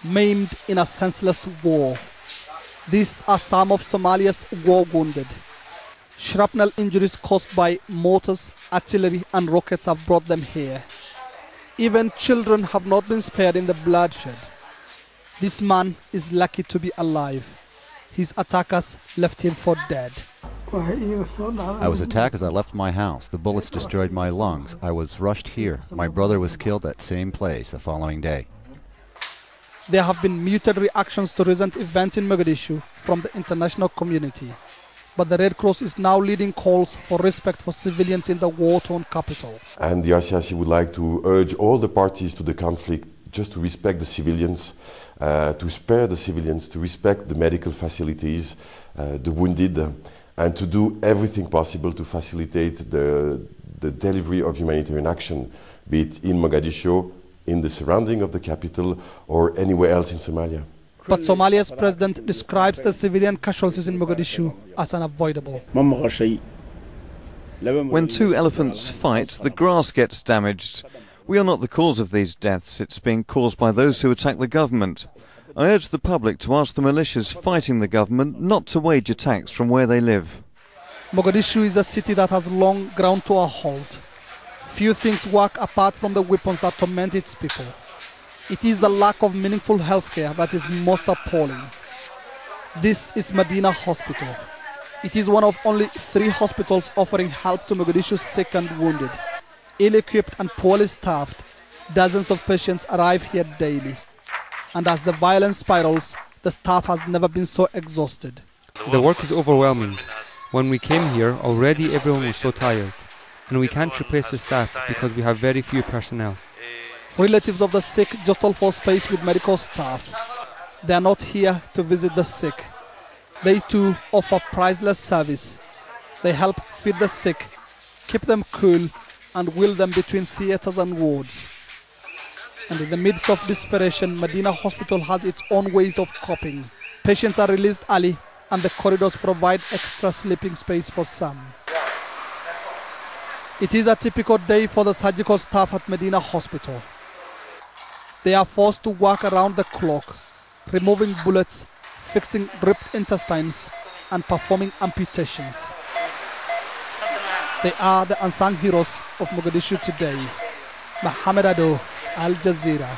maimed in a senseless war. These are some of Somalia's war wounded. Shrapnel injuries caused by mortars, artillery and rockets have brought them here. Even children have not been spared in the bloodshed. This man is lucky to be alive. His attackers left him for dead. I was attacked as I left my house. The bullets destroyed my lungs. I was rushed here. My brother was killed at the same place the following day. There have been muted reactions to recent events in Mogadishu from the international community. But the Red Cross is now leading calls for respect for civilians in the war-torn capital. And the RCRC would like to urge all the parties to the conflict just to respect the civilians, to spare the civilians, to respect the medical facilities, the wounded, and to do everything possible to facilitate the delivery of humanitarian action, be it in Mogadishu, in the surrounding of the capital, or anywhere else in Somalia. But Somalia's president describes the civilian casualties in Mogadishu as unavoidable. When two elephants fight, the grass gets damaged. We are not the cause of these deaths. It's being caused by those who attack the government. I urge the public to ask the militias fighting the government not to wage attacks from where they live. Mogadishu is a city that has long ground to a halt. Few things work apart from the weapons that torment its people. It is the lack of meaningful healthcare that is most appalling. This is Medina Hospital. It is one of only 3 hospitals offering help to Mogadishu's sick and wounded. Ill-equipped and poorly staffed, dozens of patients arrive here daily. And as the violence spirals, the staff has never been so exhausted. The work is overwhelming. When we came here, already everyone was so tired. And we can't replace the staff because we have very few personnel. Relatives of the sick jostle for space with medical staff. They are not here to visit the sick. They too offer priceless service. They help feed the sick, keep them cool, and wheel them between theaters and wards. And in the midst of desperation, Medina Hospital has its own ways of coping. Patients are released early, and the corridors provide extra sleeping space for some. It is a typical day for the surgical staff at Medina Hospital. They are forced to work around the clock, removing bullets, fixing ripped intestines, and performing amputations. They are the unsung heroes of Mogadishu today. Mohamed Ado, Al Jazeera.